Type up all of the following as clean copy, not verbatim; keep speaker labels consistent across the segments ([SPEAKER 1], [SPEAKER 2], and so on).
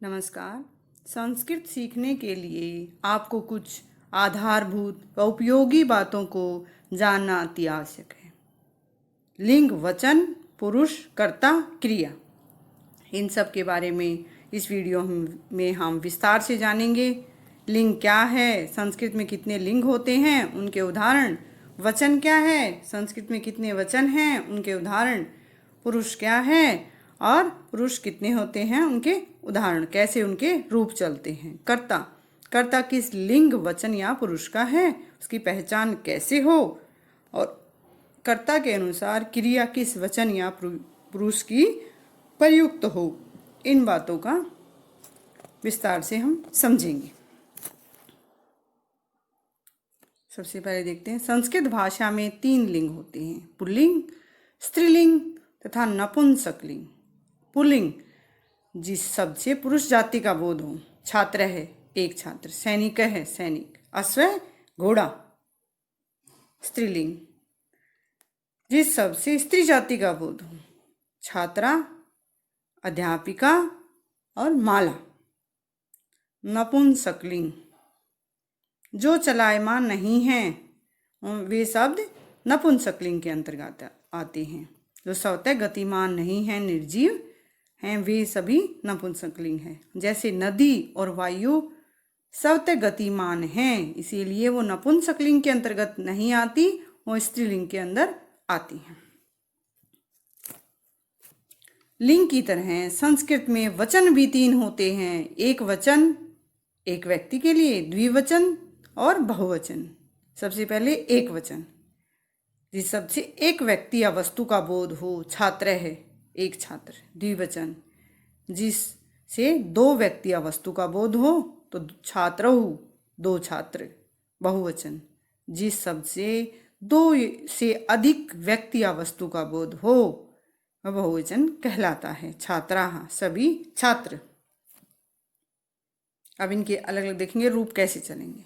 [SPEAKER 1] नमस्कार। संस्कृत सीखने के लिए आपको कुछ आधारभूत व उपयोगी बातों को जानना अति आवश्यक है। लिंग, वचन, पुरुष, कर्ता, क्रिया, इन सब के बारे में इस वीडियो में हम विस्तार से जानेंगे। लिंग क्या है, संस्कृत में कितने लिंग होते हैं, उनके उदाहरण। वचन क्या है, संस्कृत में कितने वचन हैं, उनके उदाहरण। पुरुष क्या है और पुरुष कितने होते हैं, उनके उदाहरण, कैसे उनके रूप चलते हैं। कर्ता, कर्ता किस लिंग, वचन या पुरुष का है, उसकी पहचान कैसे हो। और कर्ता के अनुसार क्रिया किस वचन या पुरुष की प्रयुक्त हो। इन बातों का विस्तार से हम समझेंगे। सबसे पहले देखते हैं, संस्कृत भाषा में 3 लिंग होते हैं, पुल्लिंग, स्त्रीलिंग तथा नपुंसकलिंग। पुल्लिंग जिस शब्द से पुरुष जाति का बोध हो। छात्र है, एक छात्र। सैनिक है, सैनिक। अश्व, घोड़ा। स्त्रीलिंग जिस शब्द से स्त्री जाति का बोध हो। छात्रा, अध्यापिका और माला। नपुंसकलिंग जो चलायमान नहीं हैं वे शब्द नपुंसकलिंग के अंतर्गत आते हैं। जो स्वतः गतिमान नहीं हैं, निर्जीव हैं, वे सभी नपुंसकलिंग हैं। जैसे नदी और वायु स्वतः गतिमान हैं, इसीलिए वो नपुंसकलिंग के अंतर्गत नहीं आती, वो स्त्रीलिंग के अंदर आती हैं। लिंग की तरह संस्कृत में वचन भी 3 होते हैं। एक वचन एक व्यक्ति के लिए, द्विवचन और बहुवचन। सबसे पहले एक वचन जिस शब्द से एक व्यक्ति या वस्तु का बोध हो। छात्र है, एक छात्र। द्विवचन जिससे 2 व्यक्ति या वस्तु का बोध हो, तो छात्रौ, 2 छात्र। बहुवचन जिस शब्द से 2 से अधिक व्यक्ति या वस्तु का बोध हो, वह बहुवचन कहलाता है। छात्राः, सभी छात्र। अब इनके अलग अलग देखेंगे रूप कैसे चलेंगे,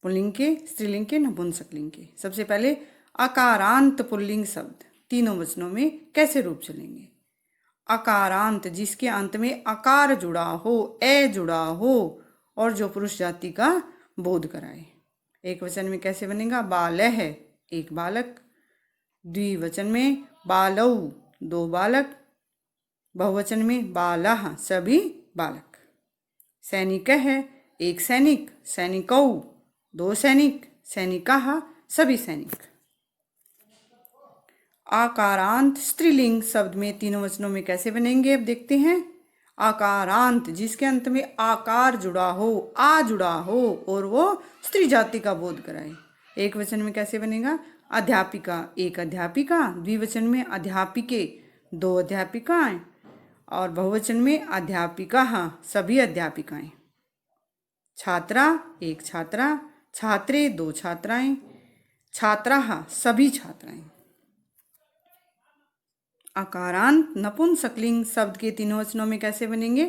[SPEAKER 1] पुल्लिंग के, स्त्रीलिंग के, नपुंसकलिंग के। सबसे पहले अकारांत पुल्लिंग शब्द 3 वचनों में कैसे रूप चलेंगे। अकारांत जिसके अंत में अकार जुड़ा हो, ए जुड़ा हो और जो पुरुष जाति का बोध कराए। एक वचन में कैसे बनेगा, बालः, एक बालक। द्विवचन में बालौ, 2 बालक। बहुवचन में बालाः, सभी बालक। सैनिक है, एक सैनिक। सैनिकौ, 2 सैनिक। सैनिकाः, सभी सैनिक। आकारांत स्त्रीलिंग शब्द में 3 वचनों में कैसे बनेंगे, अब देखते हैं। आकारांत जिसके अंत में आकार जुड़ा हो, आ जुड़ा हो और वो स्त्री जाति का बोध कराए। एक वचन में कैसे बनेगा, अध्यापिका, एक अध्यापिका। द्विवचन में अध्यापिके, 2 अध्यापिकाएं। और बहुवचन में अध्यापिकाः, सभी अध्यापिकाएं। छात्रा, एक छात्रा। छात्रे, 2 छात्राएं। छात्राः, सभी छात्राएं। अकारांत नपुंसकलिंग शब्द के 3 वचनों में कैसे बनेंगे,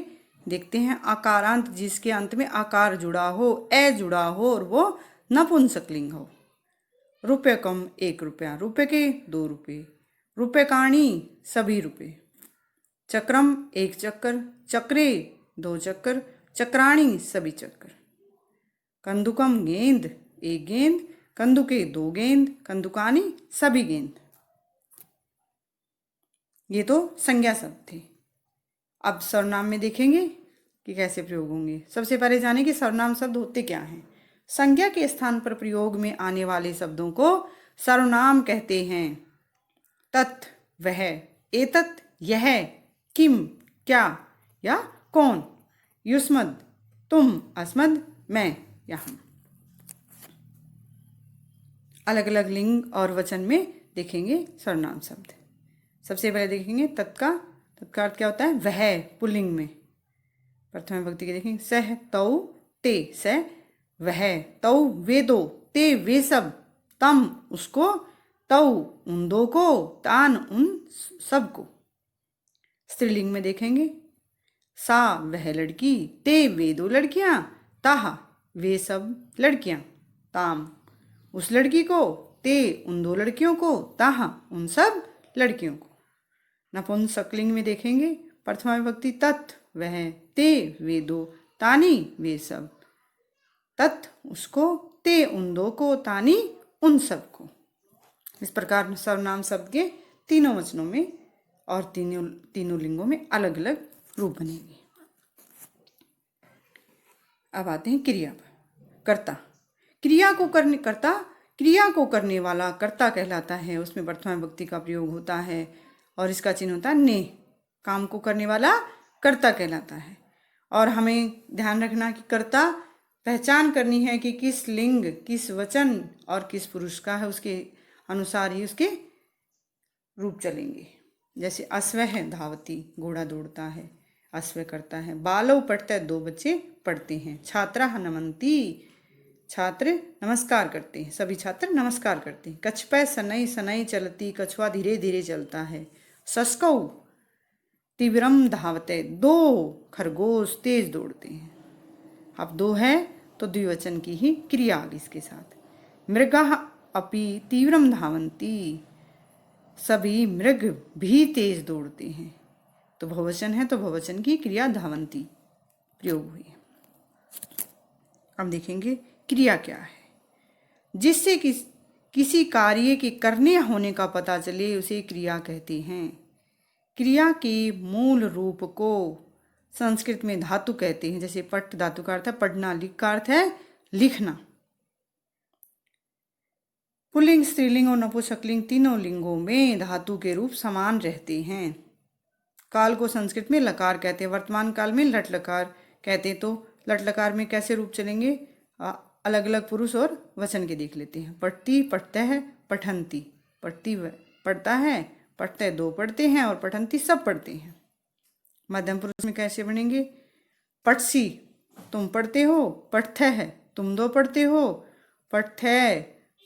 [SPEAKER 1] देखते हैं। अकारांत जिसके अंत में आकार जुड़ा हो, ए जुड़ा हो और वो नपुंसकलिंग हो। रुपयकम, 1 रुपया। रुपयके, 2 रुपये। रुपयकाणी, सभी रुपये। चक्रम, 1 चक्कर। चक्रे, 2 चक्कर। चक्राणी, सभी चक्कर। कंदुकम, गेंद, 1 गेंद। कंदुके, 2 गेंद। कंदुकानी, सभी गेंद। ये तो संज्ञा शब्द थे। अब सर्वनाम में देखेंगे कि कैसे प्रयोग होंगे। सबसे पहले जानें कि सर्वनाम शब्द होते क्या हैं। संज्ञा के स्थान पर प्रयोग में आने वाले शब्दों को सर्वनाम कहते हैं। तत्, वह। एतत्, यह। किम, क्या या कौन। युष्मद्, तुम। अस्मद्, मैं या हम। अलग अलग लिंग और वचन में देखेंगे सर्वनाम शब्द। सबसे पहले देखेंगे तत्का। तत्का अर्थ क्या होता है, वह, पुल्लिंग में। प्रथम विभक्ति के देखेंगे, सह, तौ, ते। सह, वह। तौ, वे 2। ते, वे सब। तम, उसको। तौ, उन 2 को। तान, उन सब को। स्त्रीलिंग में देखेंगे, सा, वह लड़की। ते, वे 2 लड़कियां। ताह, वे सब लड़कियां। ताम, उस लड़की को। ते, उन 2 लड़कियों को। ताह, उन सब लड़कियों को। नपुंसकलिंग में देखेंगे, प्रथमा विभक्ति तत् वह, ते वे दो, तानी वे सब। तत् उसको, ते उन दो को, तानी उन सब को। इस प्रकार सर्वनाम शब्द के तीनों वचनों में और तीनों लिंगों में अलग अलग रूप बनेंगे। अब आते हैं क्रिया पर। कर्ता, क्रिया को करने वाला कर्ता कहलाता है। उसमें प्रथमा विभक्ति का प्रयोग होता है और इसका चिन्ह होता है ने। काम को करने वाला कर्ता कहलाता है। और हमें ध्यान रखना कि कर्ता पहचान करनी है कि किस लिंग, किस वचन और किस पुरुष का है, उसके अनुसार ही उसके रूप चलेंगे। जैसे अश्व है धावती, घोड़ा दौड़ता है, अश्व करता है। बालव पढ़ता है, दो बच्चे पढ़ते हैं। छात्रा नमन्ति, छात्र नमस्कार करते हैं, सभी छात्र नमस्कार करते हैं। कछपै सनई, सनई चलती, कछुआ धीरे धीरे चलता है। सस्कौ तीव्रम धावते, दो खरगोश तेज दौड़ते हैं। अब दो है तो द्विवचन की ही क्रिया आ गई इसके साथ। मृगः अपि तीव्रम धावन्ति, सभी मृग भी तेज दौड़ते हैं। तो बहुवचन है तो बहुवचन की क्रिया धावन्ति प्रयोग हुई। अब देखेंगे क्रिया क्या है। जिससे किसी कार्य के करने होने का पता चले उसे क्रिया कहते हैं। क्रिया के मूल रूप को संस्कृत में धातु कहते हैं। जैसे पट धातु का अर्थ है पढ़ना, लिख का अर्थ है लिखना। पुल्लिंग, स्त्रीलिंग और नपुंसकलिंग तीनों लिंगों में धातु के रूप समान रहते हैं। काल को संस्कृत में लकार कहते हैं, वर्तमान काल में लट लकार कहते हैं। तो लट लकार में कैसे रूप चलेंगे, अलग अलग पुरुष और वचन के देख लेते हैं। पढ़ती, पढ़ते है, पठंती, पढ़ती पढ़ता है, पढ़ते दो पढ़ते हैं और पठंती सब पढ़ते हैं। मध्यम पुरुष में कैसे बनेंगे, पठसी तुम पढ़ते हो, पढ़ते है तुम दो पढ़ते हो, पढ़ते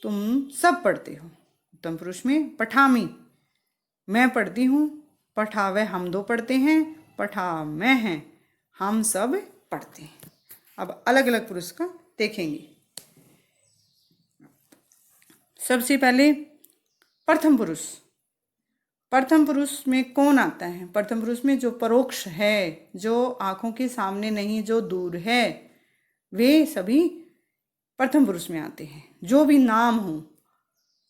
[SPEAKER 1] तुम सब पढ़ते हो। उत्तम पुरुष में पठामी मैं पढ़ती हूँ, पठावे हम दो पढ़ते हैं, पठा मैं हैं हम सब पढ़ते हैं। अब अलग अलग पुरुष का देखेंगे। सबसे पहले प्रथम पुरुष। प्रथम पुरुष में कौन आता है, प्रथम पुरुष में जो परोक्ष है, जो आंखों के सामने नहीं, जो दूर है, वे सभी प्रथम पुरुष में आते हैं। जो भी नाम हो,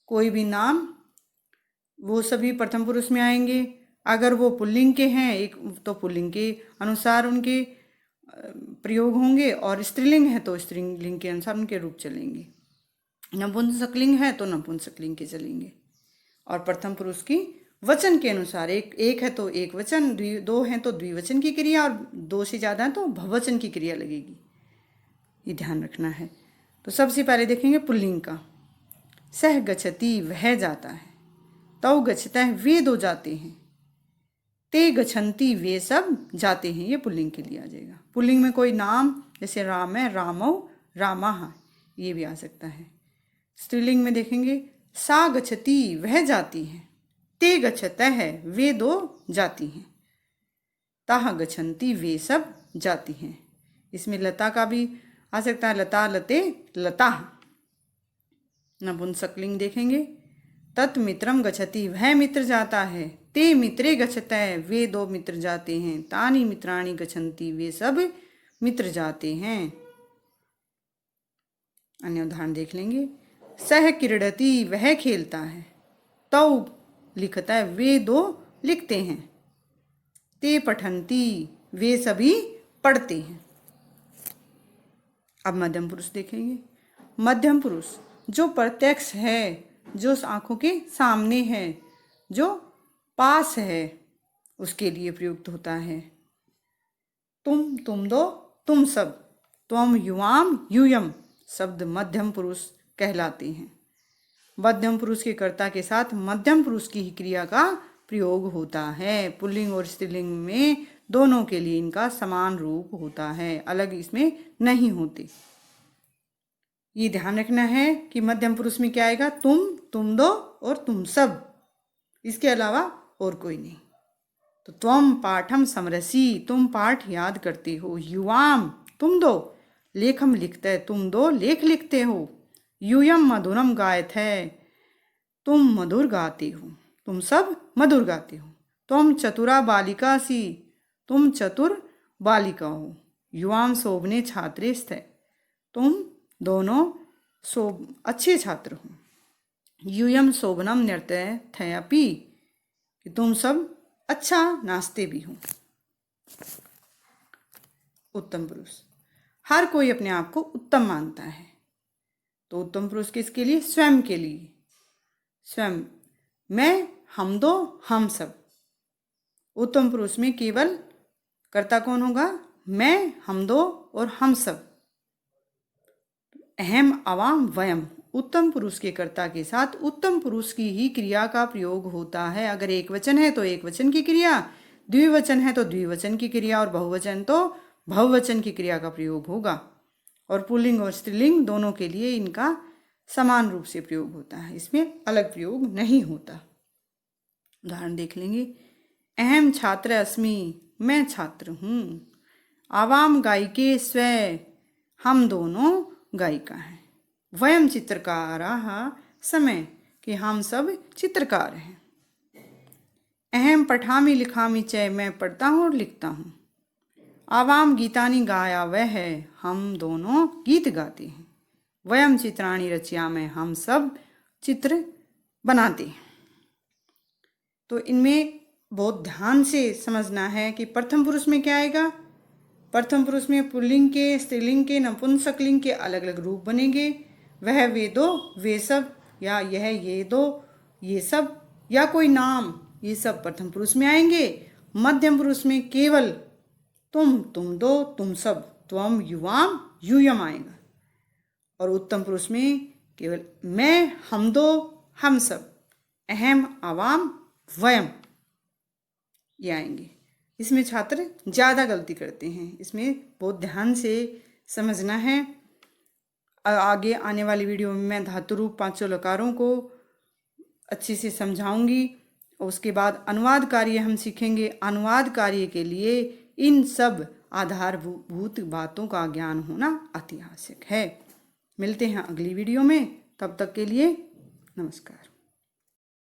[SPEAKER 1] कोई भी नाम, वो सभी प्रथम पुरुष में आएंगे। अगर वो पुल्लिंग के हैं एक तो पुल्लिंग के अनुसार उनके प्रयोग होंगे, और स्त्रीलिंग है तो स्त्रीलिंग के अनुसार उनके रूप चलेंगे। नपुंसकलिंग है तो नपुंसकलिंग के चलेंगे। और प्रथम पुरुष की वचन के अनुसार एक है तो एक वचन, दो हैं तो द्विवचन की क्रिया, और दो से ज़्यादा है तो बहुवचन की क्रिया लगेगी। ये ध्यान रखना है। तो सबसे पहले देखेंगे पुल्लिंग का। सह गच्छति वह जाता है, तौ गच्छता है वे दो जाते हैं, ते गच्छन्ति वे सब जाते हैं। ये पुल्लिंग के लिए आ जाएगा। पुल्लिंग में कोई नाम, जैसे राम है रामौ रामाः, ये भी आ सकता है। स्त्रीलिंग में देखेंगे सा गच्छति वह जाती है, ते गच्छता है वे दो जाती हैं, ताः गच्छन्ति वे सब जाती हैं। इसमें लता का भी आ सकता है, लता लते लता। नपुंसकलिंग देखेंगे तत् मित्रम गच्छति वह मित्र जाता है, ते मित्रे गच्छता है वे दो मित्र जाते हैं, तानि मित्राणि गच्छन्ति वे सब मित्र जाते हैं। अन्य उदाहरण देख लेंगे। सह क्रीडति वह खेलता है, तौ लिखता है वे दो लिखते हैं, ते पठन्ति वे सभी पढ़ते हैं। अब मध्यम पुरुष देखेंगे। मध्यम पुरुष जो प्रत्यक्ष है, जो आंखों के सामने है, जो पास है, उसके लिए प्रयुक्त होता है। तुम दो तुम सब, त्वम युवाम यूयम शब्द मध्यम पुरुष कहलाते हैं। मध्यम पुरुष के कर्ता के साथ मध्यम पुरुष की ही क्रिया का प्रयोग होता है। पुल्लिंग और स्त्रीलिंग में दोनों के लिए इनका समान रूप होता है, अलग इसमें नहीं होते। ये ध्यान रखना है कि मध्यम पुरुष में क्या आएगा, तुम दो और तुम सब, इसके अलावा और कोई नहीं। तो त्वम पाठम समरसी तुम पाठ याद करते हो, युवाम तुम दो, लेखम लिखते है तुम दो लेख लिखते हो, यूयम मधुरम गायत है तुम मधुर गाते हो, तुम सब मधुर गाते हो। त्वम चतुरा बालिका सी तुम चतुर बालिका हो। युवाम शोभने छात्रे स्थे, तुम दोनों अच्छे छात्र हो। यूयम शोभनम नृत्य थयपि, कि तुम सब अच्छा नाचते भी हो। उत्तम पुरुष, हर कोई अपने आप को उत्तम मानता है, तो उत्तम पुरुष किसके लिए? स्वयं के लिए। स्वयं, मैं, हम दो, हम सब। उत्तम पुरुष में केवल कर्ता कौन होगा? मैं, हम दो और हम सब। अहम अवाम वयम, उत्तम पुरुष के कर्ता के साथ उत्तम पुरुष की ही क्रिया का प्रयोग होता है। अगर एक वचन है तो एक वचन की क्रिया, द्विवचन है तो द्विवचन की क्रिया, और बहुवचन तो बहुवचन की क्रिया का प्रयोग होगा। और पुल्लिंग और स्त्रीलिंग दोनों के लिए इनका समान रूप से प्रयोग होता है, इसमें अलग प्रयोग नहीं होता। उदाहरण देख लेंगे। अहम छात्र अस्मि, मैं छात्र हूँ। आवाम गायिके स्वे, हम दोनों गायिका हैं। वयम चित्रकाराः समय, कि हम सब चित्रकार हैं। अहम पठामि लिखामि च, मैं पढ़ता हूँ और लिखता हूँ। आवाम गीतानि गाया वह है, हम दोनों गीत गाते हैं। वयम चित्राणि रचयामः, हम सब चित्र बनाते हैं। तो इनमें बहुत ध्यान से समझना है कि प्रथम पुरुष में क्या आएगा। प्रथम पुरुष में पुल्लिंग के, स्त्रीलिंग के, नपुंसकलिंग के अलग अलग रूप बनेंगे। वह, वे दो, वे सब, या यह, ये दो, ये सब, या कोई नाम, ये सब प्रथम पुरुष में आएंगे। मध्यम पुरुष में केवल तुम दो, तुम सब, त्वम, युवाम, यूयम आएगा। और उत्तम पुरुष में केवल मैं, हम दो, हम सब, अहम, आवाम, वयम, ये आएंगे। इसमें छात्र ज़्यादा गलती करते हैं, इसमें बहुत ध्यान से समझना है। आगे आने वाली वीडियो में मैं धातु रूप पांचों लकारों को अच्छे से समझाऊंगी। उसके बाद अनुवाद कार्य हम सीखेंगे। अनुवाद कार्य के लिए इन सब आधारभूत बातों का ज्ञान होना अति आवश्यक है। मिलते हैं अगली वीडियो में, तब तक के लिए नमस्कार।